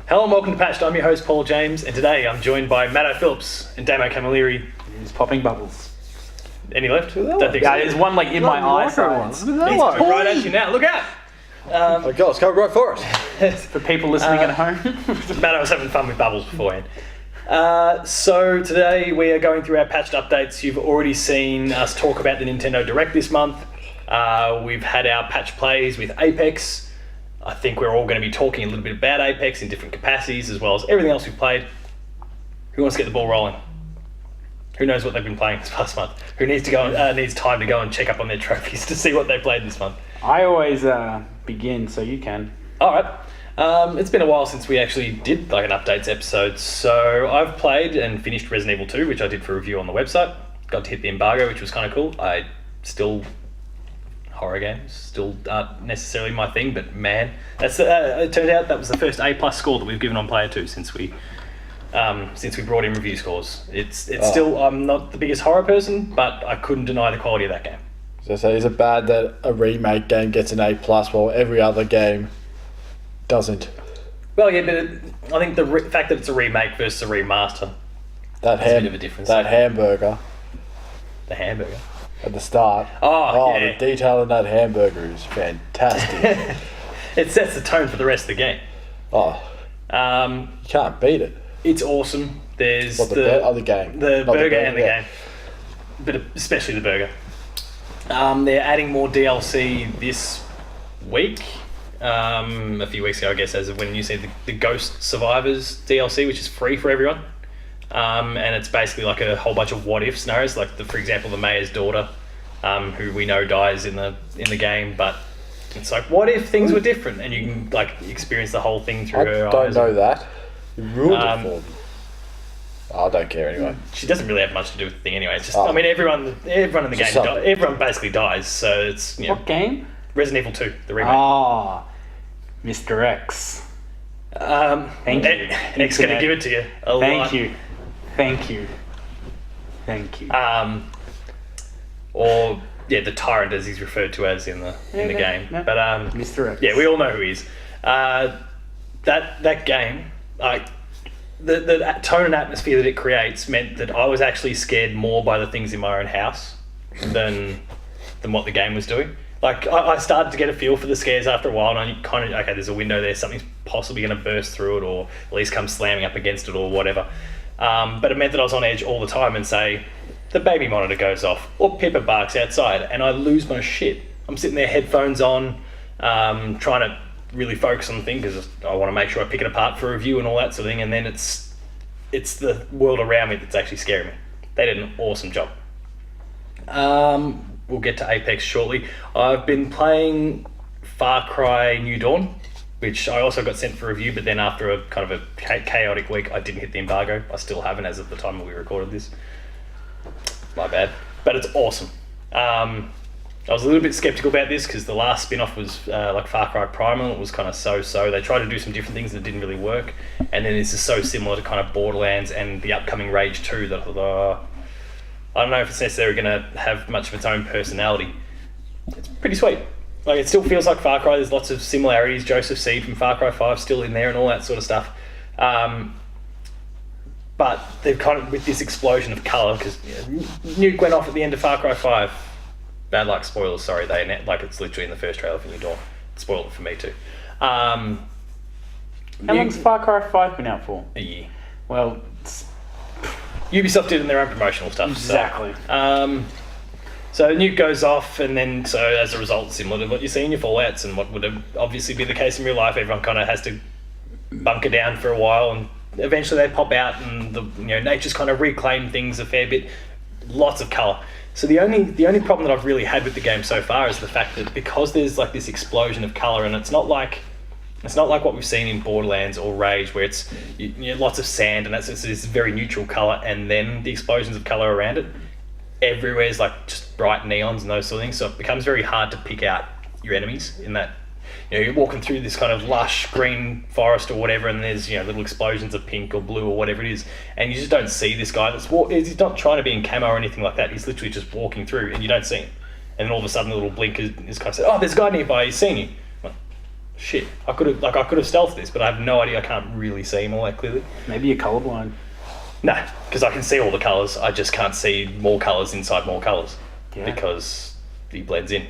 Hello and welcome to Patched. I'm your host Paul James, and today I'm joined by Matto Phillips and Damo Camilleri. He's popping bubbles. Any left? Don't think Yeah, so. there's one like in my eye. He's coming right at you now. Look out! Oh God, it's coming right for us. For people listening at home. Matto was having fun with bubbles beforehand. So today we are going through our patched updates. You've already seen us talk about the Nintendo Direct this month. We've had our patch plays with Apex. I think we're all going to be talking a little bit about Apex in different capacities, as well as everything else we've played. Who wants to get the ball rolling? Who knows what they've been playing this past month? Who needs to go? Needs time to go and check up on their trophies to see what they played this month? I always begin, so you can. All right. It's been a while since we actually did like an updates episode, so I've played and finished Resident Evil 2, which I did for review on the website. Got to hit the embargo, which was kind of cool. Horror games still aren't necessarily my thing, but man, that's it turned out that was the first A+ score that we've given on Player 2 since we brought in review scores. It's still, I'm not the biggest horror person, but I couldn't deny the quality of that game. So is it bad that a remake game gets an A+ while every other game doesn't? Well, yeah, but I think the fact that it's a remake versus a remaster, That's a bit of a difference. That hamburger The hamburger. at the start. Oh, yeah. The detail in that hamburger is fantastic. It sets the tone for the rest of the game. You can't beat it. It's awesome. There's The game. The Not burger and the yeah. game, but especially the burger. They're adding more DLC this week. A few weeks ago, I guess, as of when you see the Ghost Survivors DLC, which is free for everyone. And it's basically like a whole bunch of what-if scenarios, like for example, the mayor's daughter, who we know dies in the game, but it's like, what if things were different, and you can like experience the whole thing through her eyes. I don't know that. You ruined it for me. I don't care anyway. She doesn't really have much to do with the thing anyway. It's just, I mean, everyone in the game, everyone basically dies. So it's, What game? Resident Evil 2, the remake. Ah, Mr. X. Thank you. X going to give it to you. Thank you. Or the tyrant, as he's referred to as in the game. Yeah. But Mr. X. Yeah, we all know who he is. That game, like the tone and atmosphere that it creates, meant that I was actually scared more by the things in my own house than what the game was doing. Like I started to get a feel for the scares after a while, and I kind of, okay, there's a window there, something's possibly going to burst through it, or at least come slamming up against it, or whatever. But it meant that I was on edge all the time, and say the baby monitor goes off, or Pippa barks outside, and I lose my shit. I'm sitting there, headphones on, trying to really focus on the thing because I want to make sure I pick it apart for review and all that sort of thing, and then it's the world around me that's actually scaring me. They did an awesome job. We'll get to Apex shortly. I've been playing Far Cry New Dawn, which I also got sent for review, but then after a kind of a chaotic week, I didn't hit the embargo. I still haven't as of the time that we recorded this. My bad. But it's awesome. I was a little bit skeptical about this because the last spin-off was like Far Cry Primal. It was kind of so-so. They tried to do some different things that didn't really work. And then this is so similar to kind of Borderlands and the upcoming Rage 2 that I thought, I don't know if it's necessarily going to have much of its own personality. It's pretty sweet. Like, it still feels like Far Cry. There's lots of similarities. Joseph Seed from Far Cry 5 still in there and all that sort of stuff. But they've kind of, with this explosion of colour, because Nuke went off at the end of Far Cry 5. Bad luck, spoilers, sorry. It's literally in the first trailer for New Dawn. It spoiled it for me too. How long's Far Cry 5 been out for? A year. Well, Ubisoft did in their own promotional stuff. Exactly. So Nuke goes off, and then so as a result, similar to what you see in your Fallouts and what would obviously be the case in real life, everyone kind of has to bunker down for a while, and eventually they pop out, and nature's kind of reclaimed things a fair bit. Lots of colour. So the only problem that I've really had with the game so far is the fact that because there's like this explosion of colour, and it's not like what we've seen in Borderlands or Rage, where it's lots of sand and that's this very neutral colour, and then the explosions of colour around it. Everywhere's like just bright neons and those sort of things, so it becomes very hard to pick out your enemies in that. You're walking through this kind of lush green forest or whatever, and there's little explosions of pink or blue or whatever it is, and you just don't see this guy he's not trying to be in camo or anything like that. He's literally just walking through, and you don't see him. And then all of a sudden, a little blink is kind of said, "Oh, there's a guy nearby. He's seen you." Well, shit, I could have stealthed this, but I have no idea. I can't really see him all that clearly. Maybe you're colourblind. No, because I can see all the colours. I just can't see more colours inside more colours because he blends in.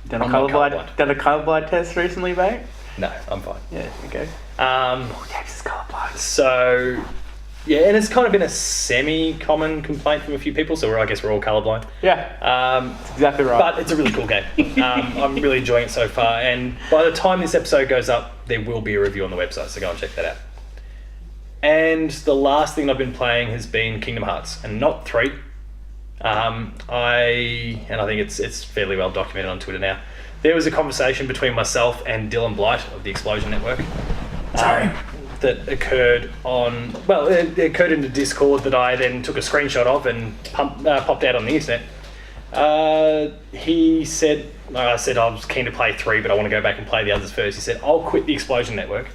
Done a colourblind test recently, mate? No, I'm fine. Yeah, okay. James is colourblind. So, yeah, and it's kind of been a semi-common complaint from a few people, so I guess we're all colourblind. Yeah, that's exactly right. But it's a really cool game. I'm really enjoying it so far, and by the time this episode goes up, there will be a review on the website, so go and check that out. And the last thing I've been playing has been Kingdom Hearts, and not 3. I think it's fairly well documented on Twitter now. There was a conversation between myself and Dylan Blight of the Explosion Network. That occurred it occurred in the Discord that I then took a screenshot of and popped out on the internet. He said, I said I was keen to play 3, but I want to go back and play the others first. He said, I'll quit the Explosion Network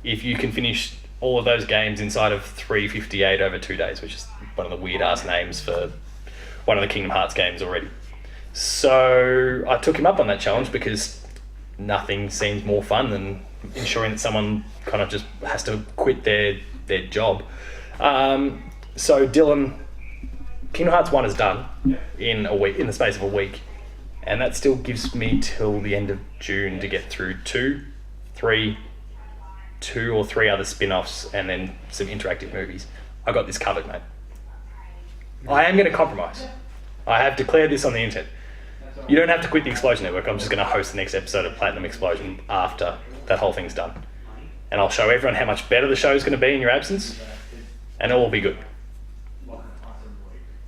if you can finish all of those games inside of 358 over 2 days, which is one of the weird ass names for one of the Kingdom Hearts games already. So I took him up on that challenge because nothing seems more fun than ensuring that someone kind of just has to quit their job. So Dylan, Kingdom Hearts 1 is done in the space of a week, and that still gives me till the end of June to get through 2 or 3 other spin-offs and then some interactive movies. I got this covered, mate. I am going to compromise. I have declared this on the internet. You don't have to quit the Explosion Network. I'm just going to host the next episode of Platinum Explosion after that whole thing's done. And I'll show everyone how much better the show's going to be in your absence, and it'll all be good.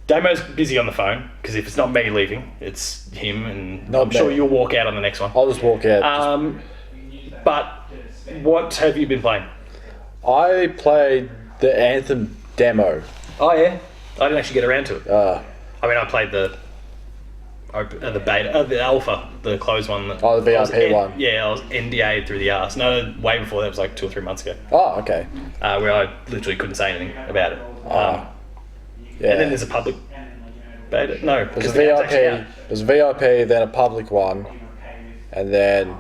Damo's busy on the phone, because if it's not me leaving, it's him, and I'm sure you'll walk out on the next one. I'll just walk out. But what have you been playing? I played the Anthem demo. Oh, yeah? I didn't actually get around to it. I played the beta, the alpha, the closed one. The VIP one. Yeah, I was NDA'd through the arse. No, way before that, it was like 2 or 3 months ago. Oh, okay. Where I literally couldn't say anything about it. Yeah. And then there's a public beta. No, there's a VIP. There's a VIP, then a public one, and then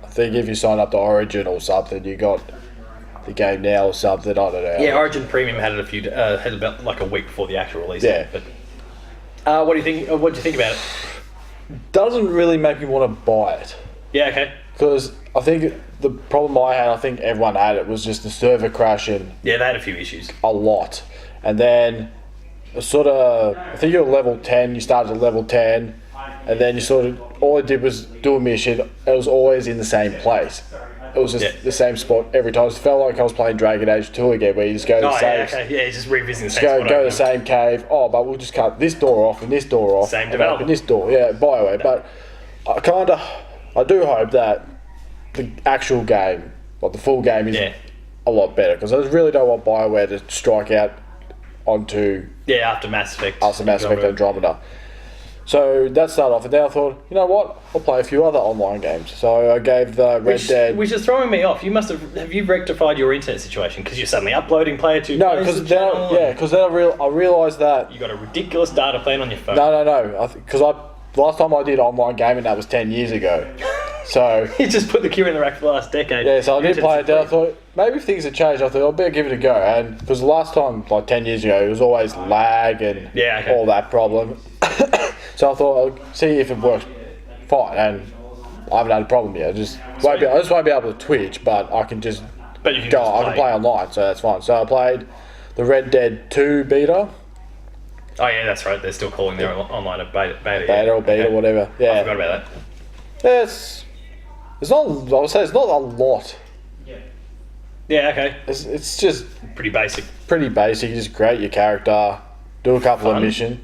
I think if you sign up to Origin or something, you got the game now or something. I don't know. Yeah, Origin Premium had it had about like a week before the actual release. Yeah. But what do you think? What do you think about it? Doesn't really make me want to buy it. Yeah. Okay. Because I think the problem I had, I think everyone had it, was just the server crashing. Yeah, they had a few issues. A lot, and then sort of, I think you're level 10. You started at level 10, and then you sort of all it did was do a mission. It was always in the same place. It was just the same spot every time. It felt like I was playing Dragon Age 2 again, where you just go to the same... Yeah, just revisiting the same spot. Go to the same cave. Oh, but we'll just cut this door off and this door off. Same developer. And this door. Yeah, BioWare. But I do hope that the actual game, like the full game, is a lot better. Because I really don't want BioWare to strike out onto... Yeah, after Mass Effect. After Mass Effect Andromeda. So that started off, and then I thought, you know what? I'll play a few other online games. So I gave the Red Dead... Which is throwing me off. You must have you rectified your internet situation? Because you're suddenly uploading Player 2. No, because then I realised that... You got a ridiculous data plan on your phone. No. Because last time I did online gaming, that was 10 years ago. So... You just put the queue in the rack for the last decade. Yeah, so I did play it. Then I thought, maybe if things had changed, I thought, I'll better give it a go. And because the last time, like 10 years ago, it was always lag and all that problem. So I thought I'll see if it works fine, and I haven't had a problem yet. I just won't be able to Twitch, but I can just I can play online, so that's fine. So I played the Red Dead 2 beta. Oh yeah, that's right. They're still calling their online a beta. Whatever. Yeah, I forgot about that. Yeah, it's not. I would say it's not a lot. Yeah. Okay. It's just pretty basic. Pretty basic. You just create your character, do a couple of missions.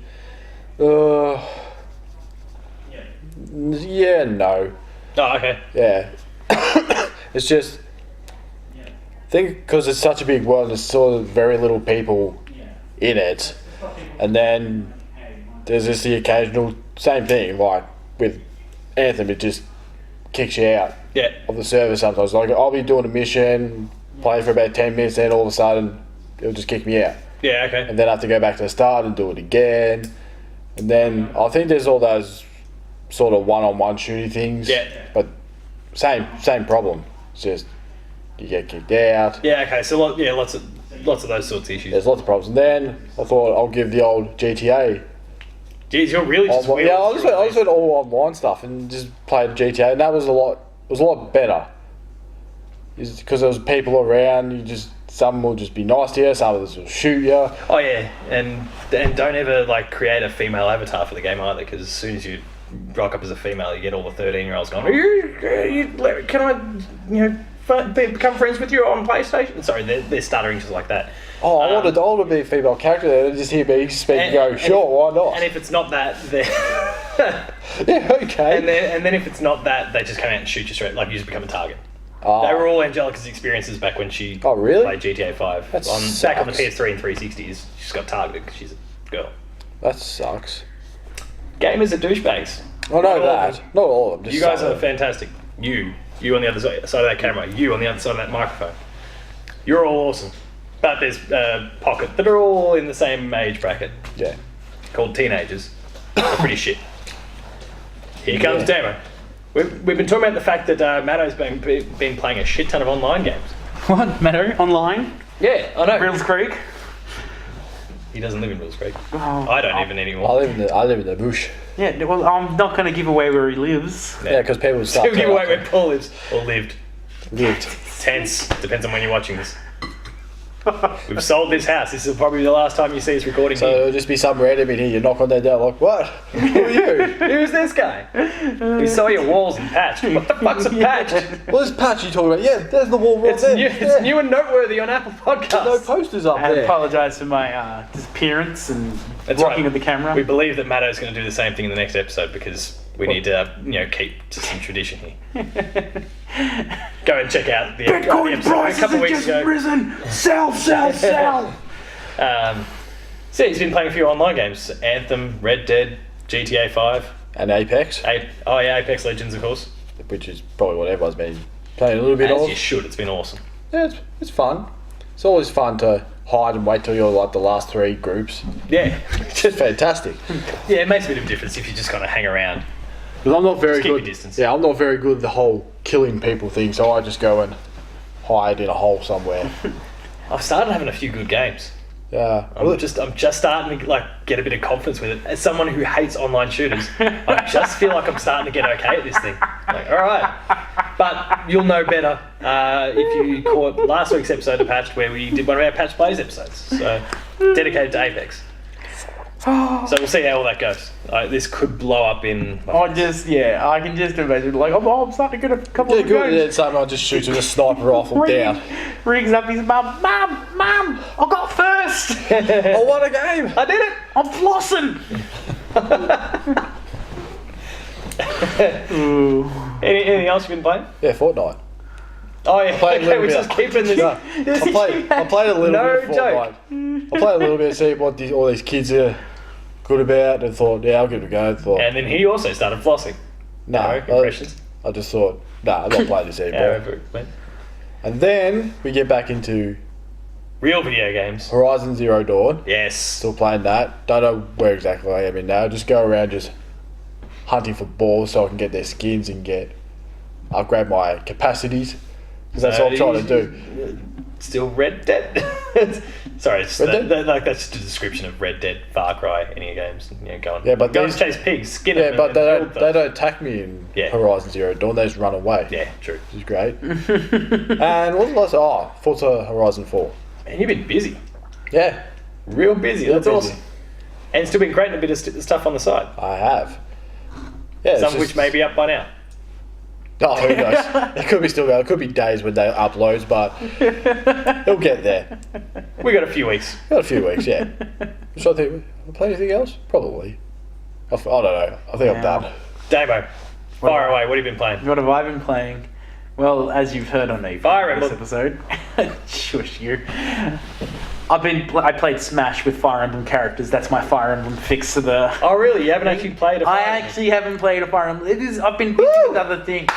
Yeah, no. Oh, okay. Yeah. It's just... I think because it's such a big world, there's sort of very little people in it. And then there's just the occasional... Same thing, like with Anthem, it just kicks you out of the server sometimes. Like, I'll be doing a mission, play for about 10 minutes, then all of a sudden, it'll just kick me out. Yeah, okay. And then I have to go back to the start and do it again. And then I think there's all those sort of one-on-one shooting things. Yeah. But same problem. It's just you get kicked out. Yeah, okay, so lots of those sorts of issues. There's lots of problems. And then I thought I'll give the old GTA. Jeez, you're really just I just went all online stuff and just played GTA, and that was a lot better. Because there was people around, some will just be nice to you, some of them will shoot you. Oh yeah, and don't ever like create a female avatar for the game either, because as soon as you rock up as a female, you get all the 13-year-olds going, can I become friends with you on PlayStation? Sorry, they're stuttering just like that. Oh, I wanted to be a female character there and just hear me speak and go, sure, why not? And if it's not that, then... yeah, okay. And then if it's not that, they just come out and shoot you straight, like you just become a target. Oh. They were all Angelica's experiences back when she really? played GTA 5. Back on the PS3 and 360s, she just got targeted because she's a girl. That sucks. Gamers are douchebags. I know that. Not all of them. You guys are fantastic. You on the other side of that camera. You on the other side of that microphone. You're all awesome. But there's Pocket that are all in the same age bracket. Yeah. Called teenagers. They're pretty shit. Here comes Damo. We've been talking about the fact that Matto's been playing a shit ton of online games. What? Matto? Online? Yeah, I know. Reels Creek? He doesn't live in Wills Creek. Oh, I don't even anymore. I live in the bush. Yeah, well, I'm not going to give away where he lives. Yeah, because people start So give away where Paul lives. Or lived. Lived. Tense. Depends on when you're watching this. We've sold this house. This is probably the last time you see us recording So here. it'll just be some random in here. You knock on their door like, what? Who are you? Who's this guy? We saw your walls and patched. What the fuck's a patch? What is patch you talking about? Yeah, there's the wall right there. It's new and noteworthy on Apple Podcasts. No posters up I there. apologise for my disappearance and That's blocking right. of the camera. We believe that Matto's going to do the same thing in the next episode because we need to, keep to some tradition here. Go and check out the episode a couple of weeks ago. Risen. Sell. So yeah, he's been playing a few online games: Anthem, Red Dead, GTA 5, And Apex, Apex Legends, of course. which is probably what everyone's been playing a little bit As of. you should. It's been awesome. Yeah, it's fun. It's always fun to hide and wait till you're like the last three groups. Yeah, It's just fantastic. yeah. It makes a bit of a difference if you just kind of hang around. Because I'm not very Just keep good. your distance. Yeah, I'm not very good at the whole killing people thing. So I just go and hide in a hole somewhere. I've started having a few good games. Yeah. I'm just starting to get a bit of confidence with it. As someone who hates online shooters, I just feel like I'm starting to get okay at this thing. Like, all right, but you'll know better if you caught last week's episode of Patched, where we did one of our Patch Plays episodes, so dedicated to Apex. So we'll see how all that goes. This could blow up in. I can just imagine, like, I'm starting to get a couple Yeah, of good. games. Yeah, someone just shoots with a sniper rifle down. Rings up his mum. Mum, I got first. I won a game. I did it! I'm flossing. Ooh. Anything else you've been playing? Yeah, Fortnite. Oh yeah, played a okay, little we're bit. just keeping this. No, I played a little No bit of Fortnite. I played a little bit to see what all these kids are good about and thought, yeah, I'll give it a go. Thought, And then he also started flossing. no, Impressions. I just thought, I'm not playing this anymore. Yeah, it went. And then we get back into Real video games. Horizon Zero Dawn. Yes. Still playing that. Don't know where exactly I am in now. Just go around just hunting for balls so I can get their skins and upgrade my capacities. Because that's what I'm trying to do. Still Red Dead. Sorry, it's Red Dead? that's just a description of Red Dead, Far Cry, any of the games. Go on. Yeah, but go and these- chase pigs, skin Yeah, them. but and they build don't them. attack me in Yeah. Horizon Zero Dawn. They just run away. Yeah, true. Which is great. And what was the last? Forza Horizon 4. And you've been busy, Yeah, real busy. Real That's busy. awesome. And still been creating a bit of stuff on the side. I have. Yeah, Some of which may be up by now. Oh, who knows? It could be still going. It could be days when they uploads, but it'll get there. We got a few weeks. Got a few weeks, yeah. So I think, play anything else? Probably. I don't know. I think I'm done. Damo, fire away. What have you been playing? What have I been playing? Well, as you've heard on the Fire previous Emblem. episode, shush you. I played Smash with Fire Emblem characters. That's my Fire Emblem fix to the. Oh, really? You haven't actually played a Fire I Emblem? actually haven't played a Fire Emblem. I've been busy with other things.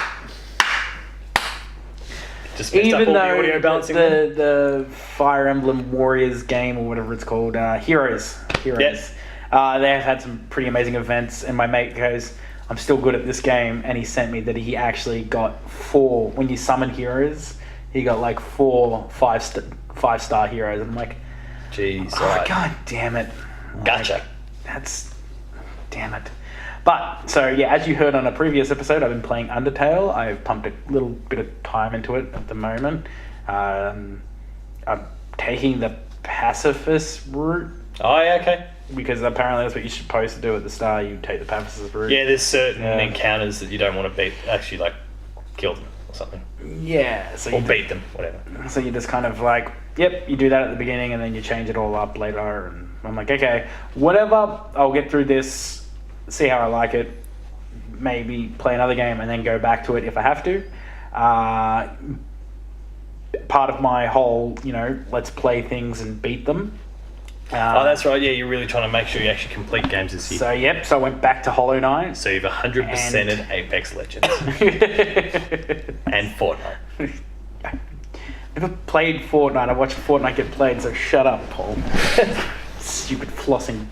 Just messed up Even all the though audio balancing. them? the Fire Emblem Warriors game, or whatever it's called, Heroes. Yes. They have had some pretty amazing events, and my mate goes, I'm still good at this game, and he sent me that he actually got 4, when you summon heroes, he got like 4 5-star heroes. I'm like, Jeez. oh, Alright. God damn it. Gotcha. Like, that's... Damn it. But, so yeah, as you heard on a previous episode, I've been playing Undertale. I've pumped a little bit of time into it at the moment. I'm taking the pacifist route, Oh, yeah, okay. because apparently that's what you're supposed to do at the start. You take the pacifist route. Yeah, there's certain Yeah. encounters that you don't want to beat. Actually, like, kill them or something. Yeah. So Or you beat them, whatever. So you just kind of like, yep, you do that at the beginning and then you change it all up later. And I'm like, okay, whatever, I'll get through this, see how I like it, maybe play another game and then go back to it if I have to. Part of my whole, let's play things and beat them. Oh, that's right. Yeah, you're really trying to make sure you actually complete games this year. So I went back to Hollow Knight. So you've 100%ed Apex Legends and Fortnite. Never played Fortnite. I watched Fortnite get played, so shut up, Paul. Stupid flossing,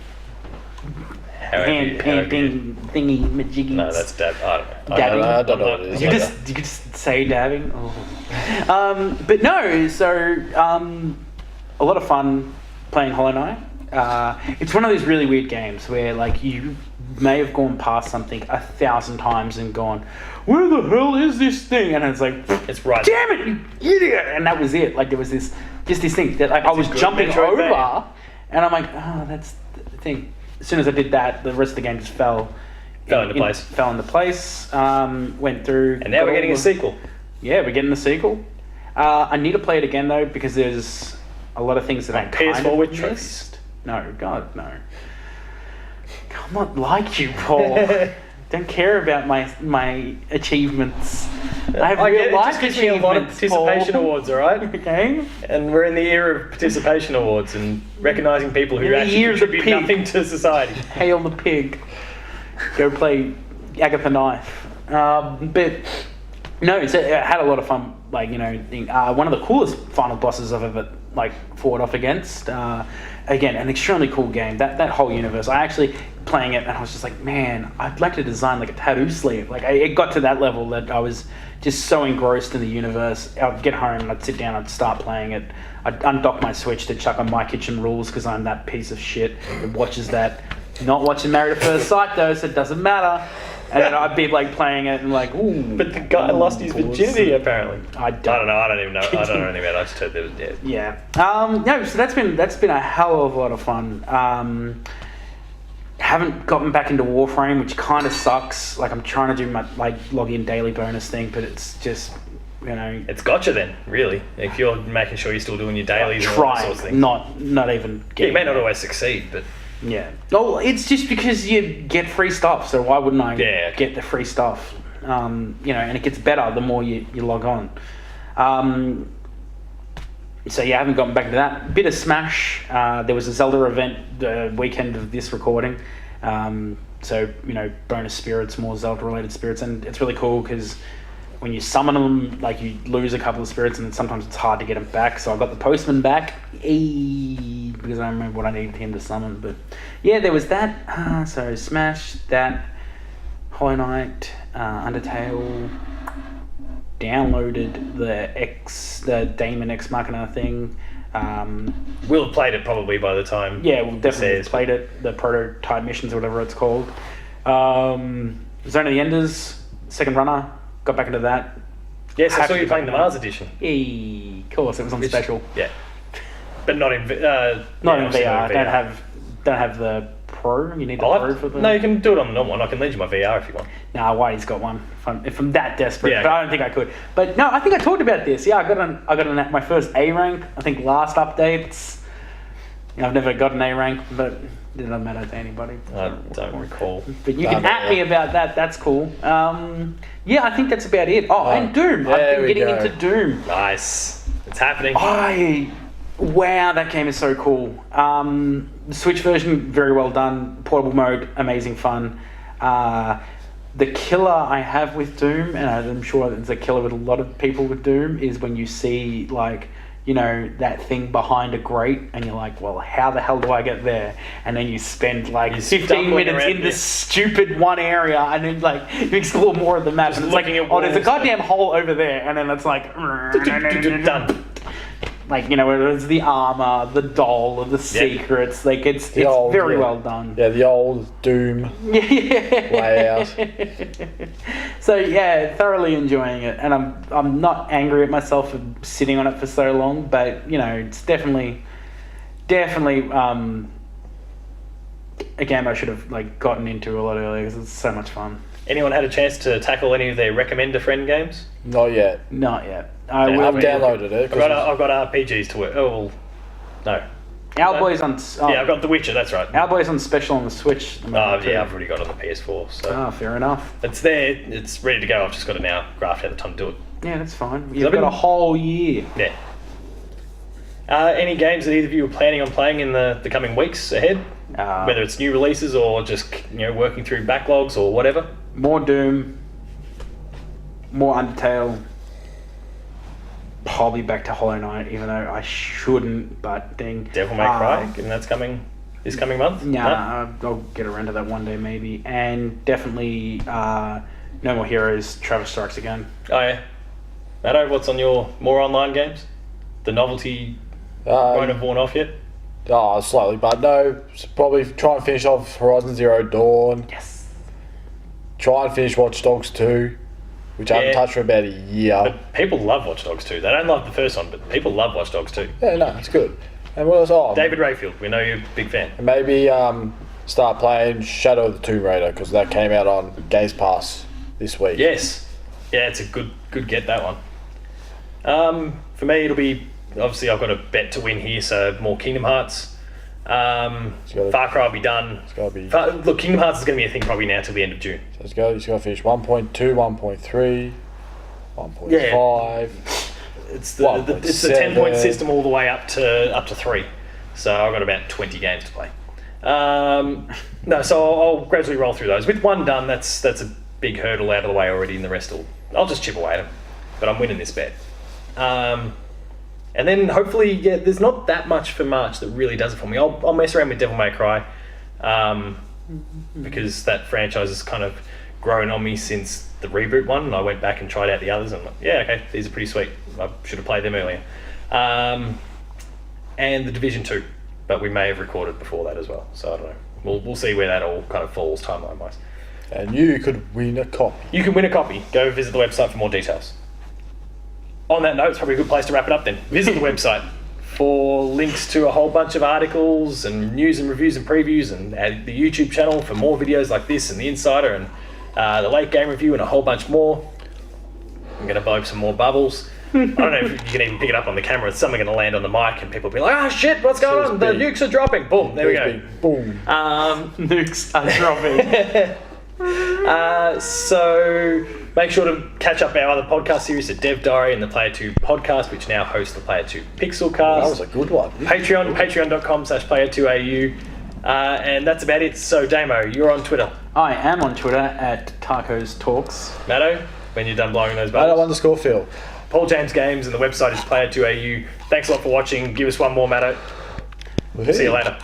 hand painting thingy majiggies. No, that's dab. I don't know. Dabbing? I don't know what it is. You could just say dabbing. Oh. But no, so a lot of fun playing Hollow Knight. It's one of those really weird games where like you may have gone past something 1,000 times and gone, where the hell is this thing? And it's like, It's right. damn it, you idiot! And that was it. Like there was this thing that like I was a good jumping Metroid over, game. and I'm like, oh, that's the thing. As soon as I did that, the rest of the game just fell into place. Went through, And now we're getting a sequel. Yeah, we're getting the sequel. I need to play it again though because there's a lot of things that I kind PS4 of with missed. trophies. No, God, no. I'm not like you, Paul. Don't care about my achievements. I have I get real it. life Just gives me a lot of achievements, participation Paul. awards, all right? Okay. And we're in the era of participation awards and recognising people who In the actually year of the contribute pig. nothing to society. Hail the pig. Go play Agatha Knife. But no, so I had a lot of fun. Like one of the coolest final bosses I've ever fought off against. Again, an extremely cool game. That whole universe. I actually playing it and I was just like, man, I'd like to design like a tattoo sleeve. Like it got to that level that I was just so engrossed in the universe. I'd get home and I'd sit down, I'd start playing it. I'd undock my Switch to chuck on My Kitchen Rules because I'm that piece of shit that watches that. Not watching Married at First Sight though, so it doesn't matter. And then I'd be playing it and ooh. But the guy lost his virginity apparently. I I don't know. I don't even know. I don't know anything about it. I just heard that it was dead. Yeah. No, so that's been a hell of a lot of fun. Haven't gotten back into Warframe, which kind of sucks. I'm trying to do my log-in daily bonus thing, but it's just It's gotcha then, really. If you're making sure you're still doing your dailies and all that sort of trying, thing. not even You getting may not there. always succeed, but Yeah. Oh, it's just because you get free stuff, so why wouldn't I Yeah. get the free stuff? And it gets better the more you log on. So yeah, I haven't gotten back to that. Bit of Smash. There was a Zelda event the weekend of this recording. So bonus spirits, more Zelda related spirits, and it's really cool because when you summon them, you lose a couple of spirits, and sometimes it's hard to get them back. So I got the postman back, because I don't remember what I needed him to summon. But yeah, there was that. So Smash, that, Hollow Knight, Undertale. Downloaded the Damon X Machina thing. we'll have played it probably by the time. Yeah, we'll definitely says. played it. The prototype missions or whatever it's called. Zone of the Enders, second runner. Got back into that. Yes, I Have saw to you get playing the back Mars into edition. Of course, it was on special. Yeah, but not in Not yeah, in obviously VR. not in Don't have the Pro. You need the I'll Pro have- for the. No, you can do it on the normal one. I can lend you my VR if you want. Nah, Whitey's got one. If I'm that desperate, Yeah, but okay. I don't think I could. But no, I think I talked about this. Yeah, I got my first A rank. I think last updates. I've never got an A rank, but it doesn't matter to anybody. I don't recall. But you can at me about that. That's cool. Yeah, I think that's about it. Oh, and Doom. there I've been we getting go. into Doom. Nice. It's happening. Wow, that game is so cool. The Switch version, very well done. Portable mode, amazing fun. The killer I have with Doom, and I'm sure it's a killer with a lot of people with Doom, is when you see you know, that thing behind a grate, and you're like, well, how the hell do I get there? And then you spend like 15 minutes in this stupid one area, and then like you explore more of the map, and it's like, oh, there's a goddamn hole over there, and then it's like, done. Like, you know, it's the armor, the doll, the secrets. Like, it's very well done. Yeah, the old Doom layout. So yeah, thoroughly enjoying it, and I'm not angry at myself for sitting on it for so long, but you know, it's definitely a game I should have like gotten into a lot earlier because it's so much fun. Anyone had a chance to tackle any of their recommend a friend games? Not yet. Not yet. I've downloaded it. I've got RPGs to work. Oh, well, no. Our Boy's on. Yeah, I've got The Witcher. That's right. Our Boy's on special on the Switch. Oh yeah, I've already got it on the PS4. So. Fair enough. It's there. It's ready to go. I've just got to now graft out the time to do it. Yeah, that's fine. You've got a whole year. Yeah. Any games that either of you are planning on playing in the coming weeks ahead? Whether it's new releases or just working through backlogs or whatever. More Doom. More Undertale. Probably back to Hollow Knight, even though I shouldn't. But dang. Devil May Cry, and that's coming this coming month. Yeah, I'll get around to that one day maybe, and definitely No More Heroes. Travis Strikes Again. Oh yeah. Matto, what's on your more online games? The novelty won't have worn off yet? Oh, slightly, but no. Probably try and finish off Horizon Zero Dawn. Yes. Try and finish Watch Dogs 2, which I haven't touched for about a year. But people love Watch Dogs 2. They don't love the first one, but people love Watch Dogs 2. Yeah, no, it's good. And what else? Oh, David Rayfield, we know you're a big fan. And maybe start playing Shadow of the Tomb Raider, because that came out on Games Pass this week. Yes. Yeah, it's a good get, that one. For me, it'll be... Obviously, I've got a bet to win here, so more Kingdom Hearts. Far Cry will be done. It's got to be... Look, Kingdom Hearts is going to be a thing probably now till the end of June. So it's got to finish 1.2, 1.3, 1.5... It's the 10-point system all the way up to 3. So I've got about 20 games to play. No, so I'll gradually roll through those. With one done, that's a big hurdle out of the way already, and the rest I'll just chip away at them. But I'm winning this bet. And then hopefully, there's not that much for March that really does it for me. I'll mess around with Devil May Cry, because that franchise has kind of grown on me since the reboot one, and I went back and tried out the others, and I'm like, yeah, okay, these are pretty sweet. I should have played them earlier. And The Division 2, but we may have recorded before that as well, so I don't know. We'll see where that all kind of falls timeline-wise. And you could win a copy. You can win a copy. Go visit the website for more details. On that note, it's probably a good place to wrap it up then. Visit the website for links to a whole bunch of articles and news and reviews and previews, and the YouTube channel for more videos like this, and the Insider, and the Late Game Review, and a whole bunch more. I'm going to blow some more bubbles. I don't know if you can even pick it up on the camera. It's something going to land on the mic, and people will be like, oh shit, what's going on? The nukes are dropping. Boom, there we go. Boom. Nukes are dropping. So make sure to catch up our other podcast series, the Dev Diary and the Player 2 podcast, which now hosts the Player 2 Pixelcast. That was a good one. Patreon.com/player2au. And that's about it. So Damo, you're on Twitter. I am on Twitter at Tarkos Talks. Matto, when you're done blowing those bubbles. Matto_Phil. Paul James Games, and the website is player2au. Thanks a lot for watching. Give us one more, Matto. See you later.